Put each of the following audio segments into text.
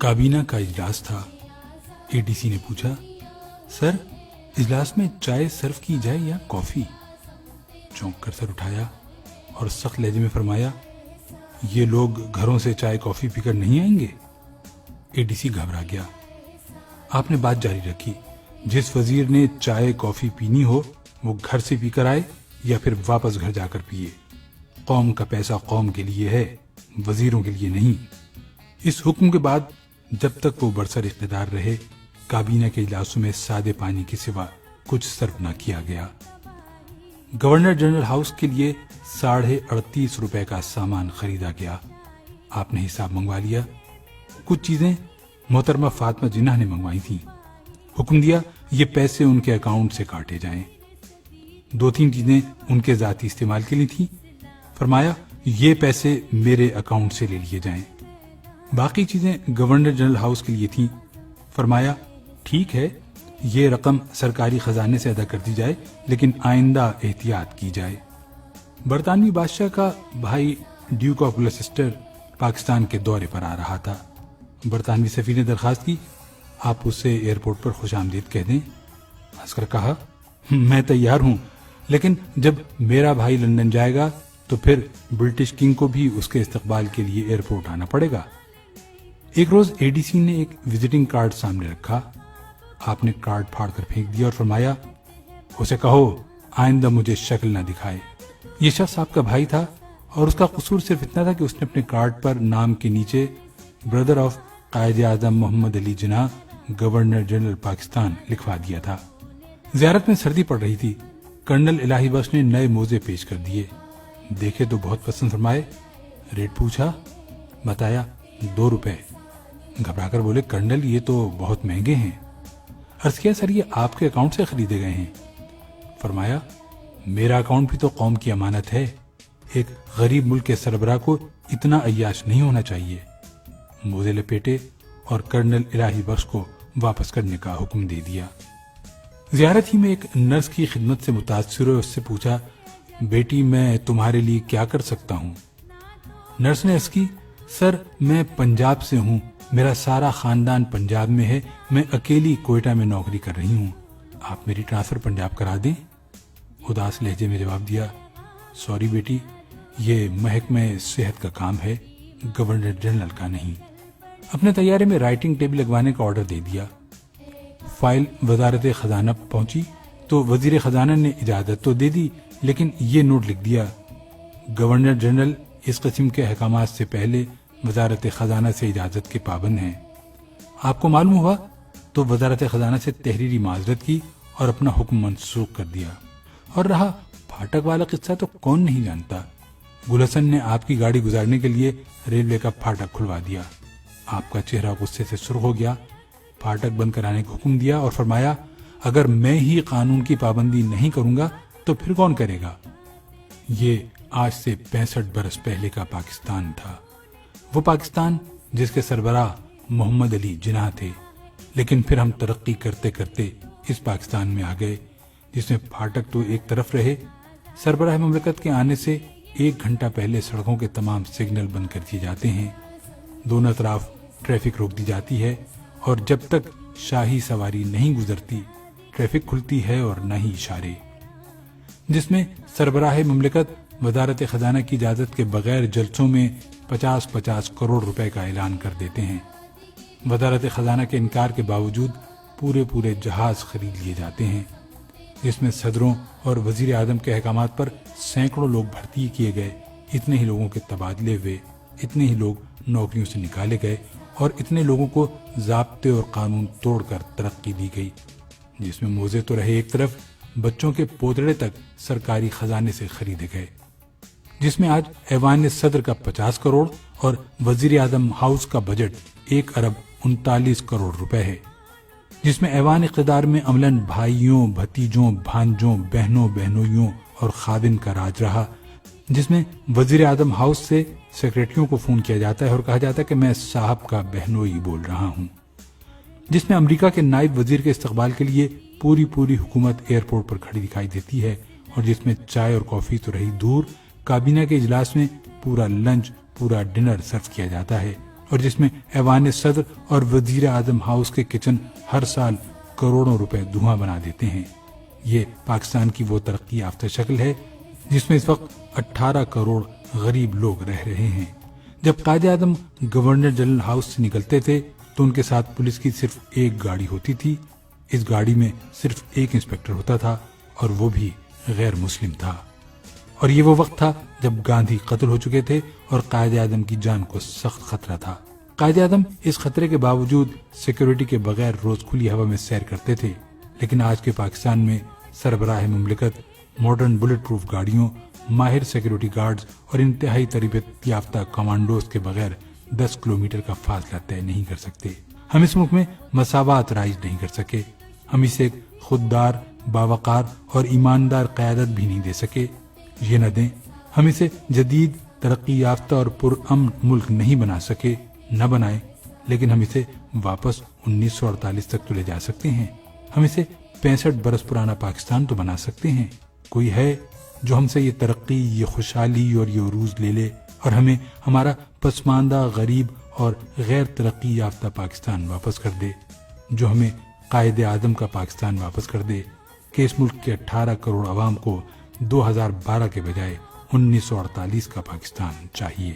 کابینہ کا اجلاس تھا۔ اے ڈی سی نے پوچھا، سر اجلاس میں چائے سرو کی جائے یا کافی؟ چونک کر سر اٹھایا اور سخت لہجے میں فرمایا، یہ لوگ گھروں سے چائے کافی پی کر نہیں آئیں گے؟ اے ڈی سی گھبرا گیا۔ آپ نے بات جاری رکھی، جس وزیر نے چائے کافی پینی ہو وہ گھر سے پی کر آئے یا پھر واپس گھر جا کر پیے۔ قوم کا پیسہ قوم کے لیے ہے، وزیروں کے لیے نہیں۔ اس حکم کے بعد جب تک وہ برسر اقتدار رہے، کابینہ کے اجلاسوں میں سادے پانی کے سوا کچھ سرو نہ کیا گیا۔ گورنر جنرل ہاؤس کے لیے 38.5 روپے کا سامان خریدا گیا۔ آپ نے حساب منگوا لیا۔ کچھ چیزیں محترمہ فاطمہ جناح نے منگوائی تھیں۔ حکم دیا یہ پیسے ان کے اکاؤنٹ سے کاٹے جائیں۔ 2-3 چیزیں ان کے ذاتی استعمال کے لیے تھیں۔ فرمایا یہ پیسے میرے اکاؤنٹ سے لے لیے جائیں۔ باقی چیزیں گورنر جنرل ہاؤس کے لیے تھیں۔ فرمایا ٹھیک ہے، یہ رقم سرکاری خزانے سے ادا کر دی جائے، لیکن آئندہ احتیاط کی جائے۔ برطانوی بادشاہ کا بھائی ڈیوک آف گلوسٹر پاکستان کے دورے پر آ رہا تھا۔ برطانوی سفیر نے درخواست کی، آپ اسے ایئرپورٹ پر خوش آمدید کہہ دیں۔ ہنس کر کہا، میں تیار ہوں، لیکن جب میرا بھائی لندن جائے گا تو پھر برٹش کنگ کو بھی اس کے استقبال کے لیے ایئرپورٹ آنا پڑے گا۔ ایک روز اے ڈی سی نے ایک وزٹنگ کارڈ سامنے رکھا۔ آپ نے کارڈ پھاڑ کر پھینک دیا اور فرمایا، اسے کہو آئندہ مجھے شکل نہ دکھائے۔ یہ شخص آپ کا بھائی تھا اور اس کا قصور صرف اتنا تھا کہ اس نے اپنے کارڈ پر نام کے نیچے brother of Quaid Azam Muhammad Ali Jinnah governor general Pakistan لکھوا دیا تھا۔ زیارت میں سردی پڑ رہی تھی۔ کرنل الہی بخش نے نئے موزے پیش کر دیے۔ دیکھے تو بہت پسند فرمائے۔ ریٹ پوچھا، بتایا 2 روپے۔ گھبرا کر بولے، کرنل یہ تو بہت مہنگے ہیں۔ عرض کیا، سر یہ آپ کے اکاؤنٹ سے خریدے گئے ہیں۔ فرمایا میرا اکاؤنٹ بھی تو قوم کی امانت ہے، ایک غریب ملک کے سربراہ کو اتنا عیاش نہیں ہونا چاہیے۔ موزے لپیٹے اور کرنل الہی بخش کو واپس کرنے کا حکم دے دیا۔ زیارت ہی میں ایک نرس کی خدمت سے متاثر ہوئے اس سے پوچھا، بیٹی میں تمہارے لیے کیا کر سکتا ہوں؟ نرس نے عرض کی، سر میں پنجاب سے ہوں، میرا سارا خاندان پنجاب میں ہے، میں اکیلی کوئٹہ میں نوکری کر رہی ہوں، آپ میری ٹرانسفر پنجاب کرا دیں۔ اداس لہجے میں جواب دیا، سوری بیٹی، یہ محکمہ صحت کا کام ہے، گورنر جنرل کا نہیں۔ اپنے طیارے میں رائٹنگ ٹیبل لگوانے کا آرڈر دے دیا۔ فائل وزارت خزانہ پہنچی تو وزیر خزانہ نے اجازت تو دے دی، لیکن یہ نوٹ لکھ دیا، گورنر جنرل اس قسم کے احکامات سے پہلے وزارت خزانہ سے اجازت کے پابند ہیں۔ آپ کو معلوم ہوا تو وزارت خزانہ سے تحریری معذرت کی اور اپنا حکم منسوخ کر دیا۔ اور رہا پھاٹک والا قصہ تو کون نہیں جانتا۔ گل حسن نے آپ کی گاڑی گزارنے کے لیے ریلوے کا پھاٹک کھلوا دیا۔ آپ کا چہرہ غصے سے سرخ ہو گیا، پھاٹک بند کرانے کا حکم دیا اور فرمایا، اگر میں ہی قانون کی پابندی نہیں کروں گا تو پھر کون کرے گا؟ یہ آج سے 65 برس پہلے کا پاکستان تھا، وہ پاکستان جس کے سربراہ محمد علی جناح تھے۔ لیکن پھر ہم ترقی کرتے کرتے اس پاکستان میں آ گئے جس میں پھاٹک تو ایک طرف رہے، سربراہ مملکت کے آنے سے 1 گھنٹہ پہلے سڑکوں کے تمام سگنل بند کر دیے جاتے ہیں، دونوں طرف ٹریفک روک دی جاتی ہے، اور جب تک شاہی سواری نہیں گزرتی ٹریفک کھلتی ہے اور نہ ہی اشارے، جس میں سربراہ مملکت وزارت خزانہ کی اجازت کے بغیر جلسوں میں 50 کروڑ روپے کا اعلان کر دیتے ہیں۔ وزارت خزانہ کے انکار کے باوجود پورے جہاز خرید لیے جاتے ہیں، جس میں صدروں اور وزیر اعظم کے احکامات پر سینکڑوں لوگ بھرتی کیے گئے، اتنے ہی لوگوں کے تبادلے ہوئے، اتنے ہی لوگ نوکریوں سے نکالے گئے اور اتنے لوگوں کو ضابطے اور قانون توڑ کر ترقی دی گئی، جس میں موزے تو رہے ایک طرف، بچوں کے پوتڑے تک سرکاری خزانے سے خریدے گئے، جس میں آج ایوان صدر کا 50 کروڑ اور وزیر اعظم ہاؤس کا بجٹ 1 ارب 39 کروڑ روپے ہے، جس میں ایوان اقتدار میں عملاً بھائیوں، بھتیجوں، بھانجوں، بہنوں، بہنوئیوں اور خادم کا راج رہا، جس میں وزیر اعظم ہاؤس سے سیکریٹریوں کو فون کیا جاتا ہے اور کہا جاتا ہے کہ میں صاحب کا بہنوئی بول رہا ہوں، جس میں امریکہ کے نائب وزیر کے استقبال کے لیے پوری حکومت ایئرپورٹ پر کھڑی دکھائی دیتی ہے، اور جس میں چائے اور کافی تو رہی دور، کابینہ کے اجلاس میں پورا لنچ، پورا ڈنر سرو کیا جاتا ہے، اور جس میں ایوان صدر اور وزیر اعظم ہاؤس کے کچن ہر سال کروڑوں روپے دھواں بنا دیتے ہیں۔ یہ پاکستان کی وہ ترقی یافتہ شکل ہے جس میں اس وقت 18 کروڑ غریب لوگ رہ رہے ہیں۔ جب Quaid Azam governor general house سے نکلتے تھے تو ان کے ساتھ پولیس کی صرف ایک گاڑی ہوتی تھی۔ اس گاڑی میں صرف ایک انسپکٹر ہوتا تھا اور وہ بھی غیر مسلم تھا۔ اور یہ وہ وقت تھا جب گاندھی قتل ہو چکے تھے اور قائد اعظم کی جان کو سخت خطرہ تھا۔ قائد اعظم اس خطرے کے باوجود سیکیورٹی کے بغیر روز کھلی ہوا میں سیر کرتے تھے، لیکن آج کے پاکستان میں سربراہ مملکت ماڈرن بلٹ پروف گاڑیوں، ماہر سیکیورٹی گارڈز اور انتہائی تربیت یافتہ کمانڈوز کے بغیر 10 کلومیٹر کا فاصلہ طے نہیں کر سکتے۔ ہم اس ملک میں مساوات رائج نہیں کر سکے، ہم اسے ایک خوددار، باوقار اور ایماندار قیادت بھی نہیں دے سکے۔ یہ نہ دیں، ہم اسے جدید، ترقی یافتہ اور پرامن ملک نہیں بنا سکے، نہ بنائیں، لیکن ہم اسے واپس 1948 تک تو لے جا سکتے ہیں۔ ہم اسے 65 برس پرانا پاکستان تو بنا سکتے ہیں۔ کوئی ہے جو ہم سے یہ ترقی، یہ خوشحالی اور یہ عروج لے لے اور ہمیں ہمارا پسماندہ، غریب اور غیر ترقی یافتہ پاکستان واپس کر دے، جو ہمیں قائد اعظم کا پاکستان واپس کر دے کہ اس ملک کے 18 کروڑ عوام کو 2012 کے بجائے 1948 کا پاکستان چاہیے۔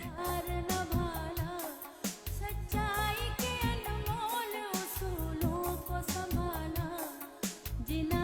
سچائی کے انمول اصولوں کو سنبھالا، جنہیں